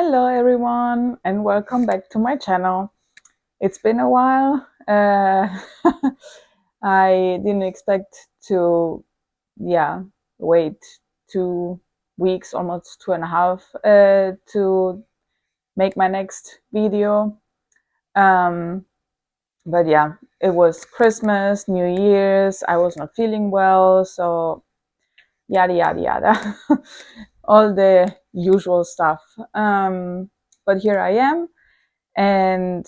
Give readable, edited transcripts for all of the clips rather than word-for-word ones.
Hello everyone and welcome back to my channel. It's been a while. I didn't expect to wait 2 weeks, almost 2.5, to make my next video. But yeah, it was Christmas, New Year's. I was not feeling well, so yada yada yada. All the usual stuff. But here I am, and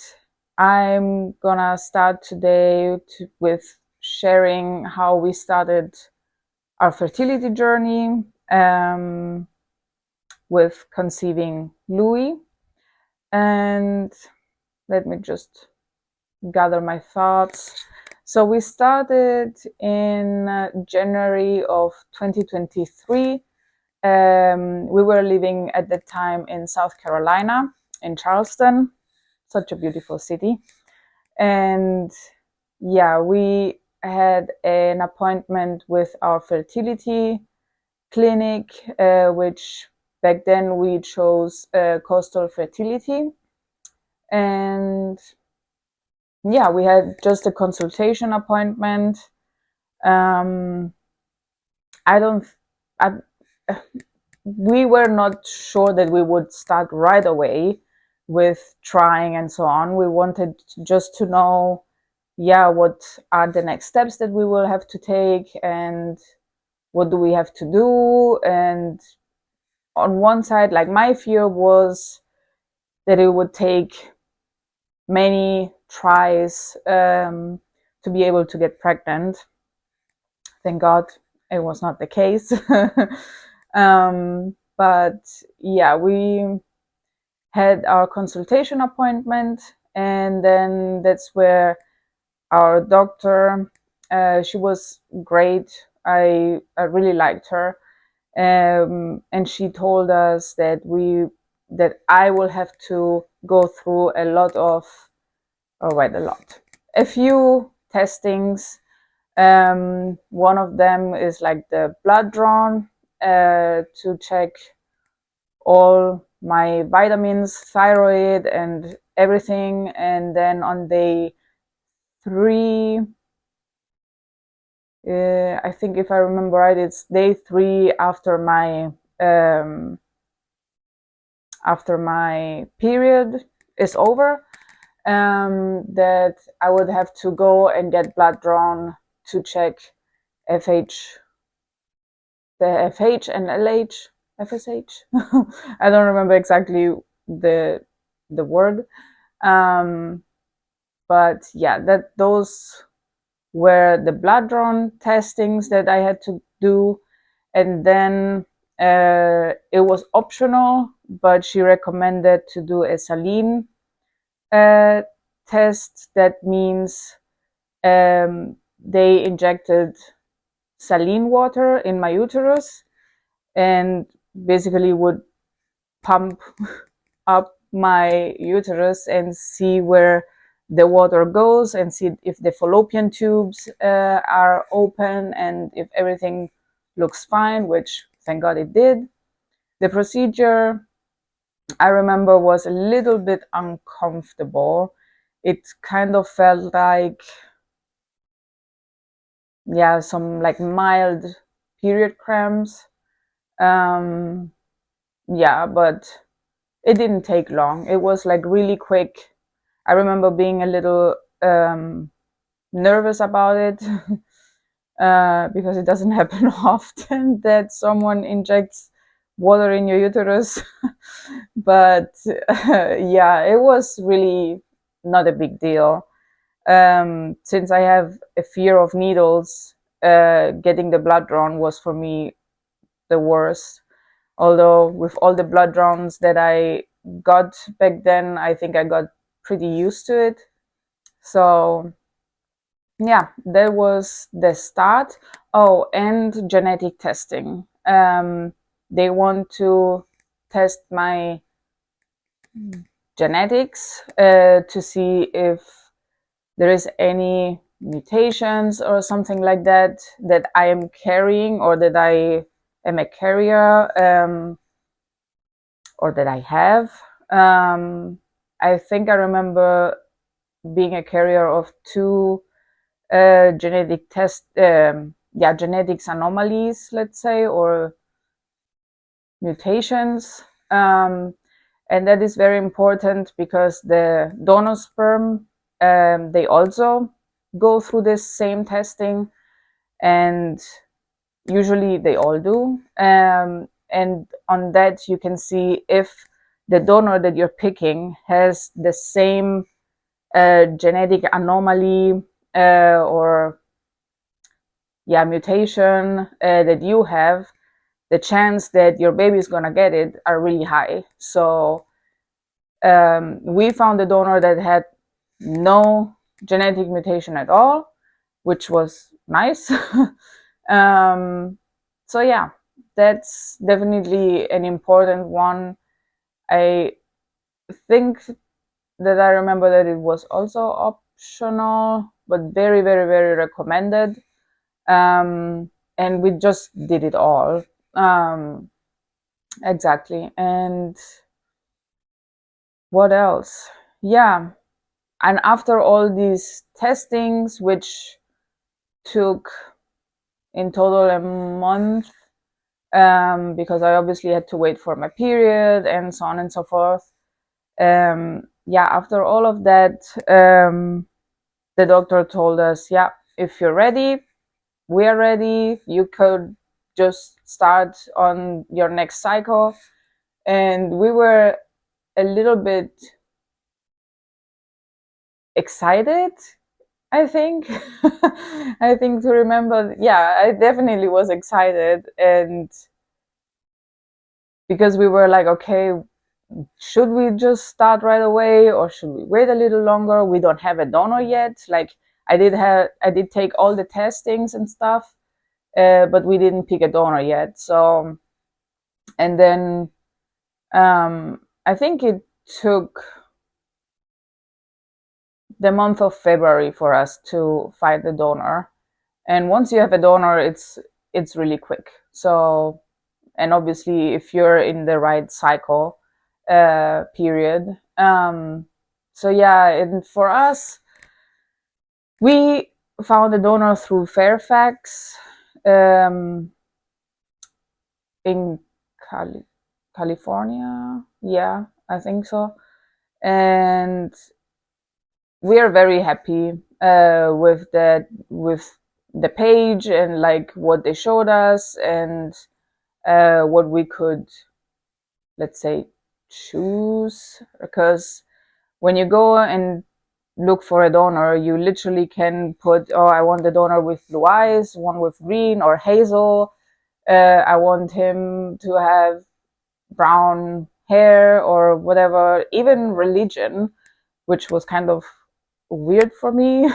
I'm gonna start today with sharing how we started our fertility journey, with conceiving Louis. And let me just gather my thoughts. So we started in January of 2023. We were living at the time in South Carolina, in Charleston, such a beautiful city. And yeah, we had an appointment with our fertility clinic, which back then we chose Coastal Fertility. And yeah, we had just a consultation appointment. I don't, I, we were not sure that we would start right away with trying and so on. We wanted just to know, what are the next steps that we will have to take and what do we have to do. And on one side, like, my fear was that it would take many tries to be able to get pregnant. Thank God it was not the case. But yeah, we had our consultation appointment, and then that's where our doctor, she was great. I really liked her, and she told us that I will have to go through a few testings. One of them is like the blood drawn, to check all my vitamins, thyroid, and everything. And then on day 3, I think, if I remember right, it's day 3 after my period is over, that I would have to go and get blood drawn to check FH, the FH and LH, FSH. I don't remember exactly the word, but yeah, those were the blood drawn testings that I had to do. And then it was optional, but she recommended to do a saline test. That means they injected saline water in my uterus and basically would pump up my uterus and see where the water goes and see if the fallopian tubes are open and if everything looks fine, which thank God it did. The procedure, I remember, was a little bit uncomfortable. It kind of felt like, some like mild period cramps. But it didn't take long. It was like really quick. I remember being a little nervous about it, because it doesn't happen often that someone injects water in your uterus. But it was really not a big deal. Since I have a fear of needles, getting the blood drawn was for me the worst. Although with all the blood drowns that I got back then, I think I got pretty used to it. So yeah, that was the start. Oh, and genetic testing. They want to test my genetics to see if there is any mutations or something like that I am carrying, or that I am a carrier, or that I have. I think I remember being a carrier of two genetics anomalies, let's say, or mutations. And that is very important because the donor sperm, they also go through this same testing, and usually they all do. And on that, you can see if the donor that you're picking has the same genetic anomaly or mutation that you have. The chance that your baby is gonna get it are really high. So we found a donor that had no genetic mutation at all, which was nice. So yeah, that's definitely an important one. I think that I remember that it was also optional, but very, very, very recommended. And we just did it all. Exactly. And what else? Yeah. And after all these testings, which took in total a month, because I obviously had to wait for my period and so on and so forth. After all of that, the doctor told us, yeah, if you're ready, we are ready. You could just start on your next cycle. And we were a little bit excited, I think. I think to remember, yeah, I definitely was excited. And because we were like, okay, should we just start right away or should we wait a little longer? We don't have a donor yet. Like I did take all the testings and stuff, but we didn't pick a donor yet. So, and then I think it took the month of February for us to find the donor. And once you have a donor, it's really quick. So, and obviously, if you're in the right cycle period. So yeah, and for us, we found a donor through Fairfax in California. Yeah, I think so. And we are very happy with the page and like what they showed us and what we could, let's say, choose. Because when you go and look for a donor, you literally can put, oh, I want the donor with blue eyes, one with green or hazel. I want him to have brown hair or whatever, even religion, which was kind of weird for me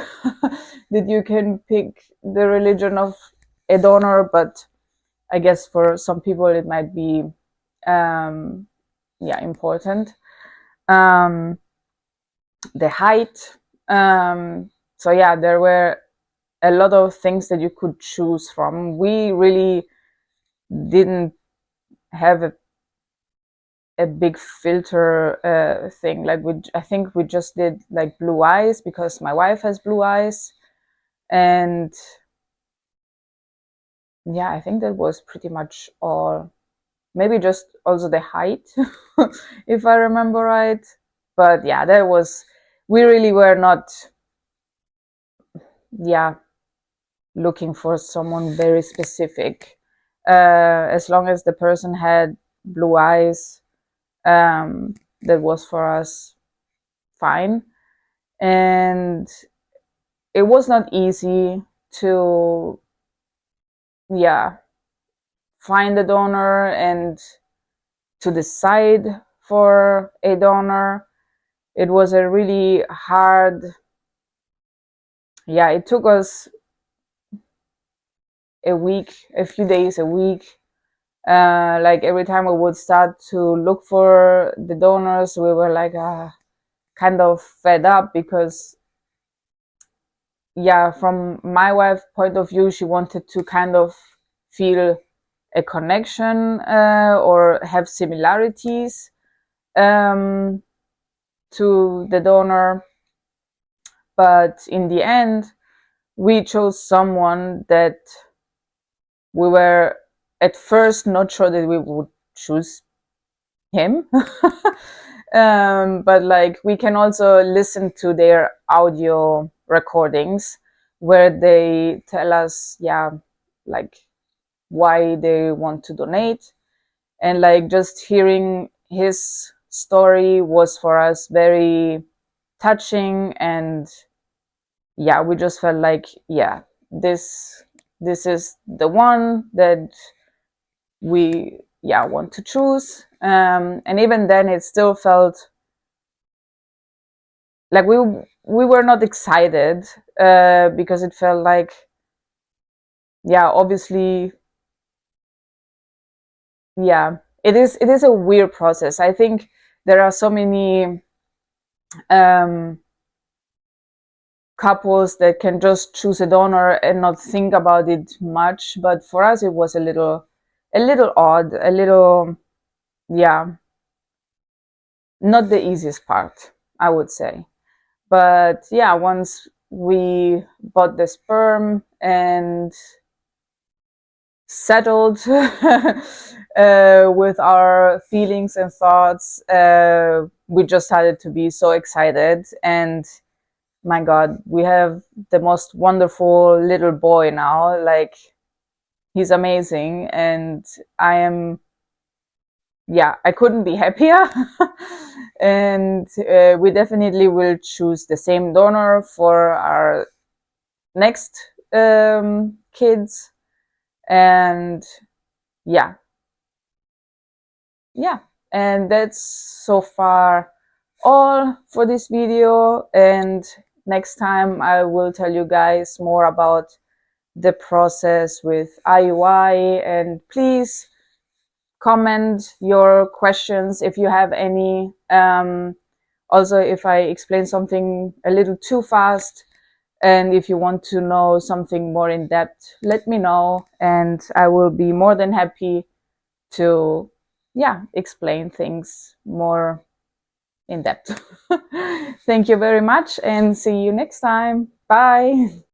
that you can pick the religion of a donor, but I guess for some people it might be important. The height. So yeah, there were a lot of things that you could choose from. We really didn't have a big filter thing. Like I think we just did like blue eyes because my wife has blue eyes, and yeah, I think that was pretty much all. Maybe just also the height, if I remember right. But yeah, that was. We really were not. Yeah, looking for someone very specific. As long as the person had blue eyes, that was for us fine. And it was not easy to, yeah, find a donor and to decide for a donor. It was a really hard, it took us a few days, a week. Like every time we would start to look for the donors, we were like kind of fed up because, yeah, from my wife's point of view, she wanted to kind of feel a connection or have similarities. um, to the donor, but in the end we chose someone that we were at first not sure that we would choose him. But like we can also listen to their audio recordings where they tell us, yeah, like why they want to donate. And like just hearing his story was for us very touching. And yeah, we just felt like, yeah, this is the one that we, yeah, want to choose. And even then it still felt like we were not excited, because it felt like, yeah, obviously, yeah, it is a weird process. I think there are so many um, couples that can just choose a donor and not think about it much, but for us it was a little odd, a little, yeah, not the easiest part, I would say. But yeah, once we bought the sperm and settled with our feelings and thoughts, we just started to be so excited. And my God, we have the most wonderful little boy now. Like, he's amazing. And I am, yeah, I couldn't be happier. And we definitely will choose the same donor for our next kids. And yeah, yeah, and that's so far all for this video. And next time I will tell you guys more about the process with IUI. And please comment your questions if you have any. Also, if I explain something a little too fast, and if you want to know something more in depth, let me know, and I will be more than happy to, yeah, explain things more in depth. Thank you very much, and see you next time. Bye.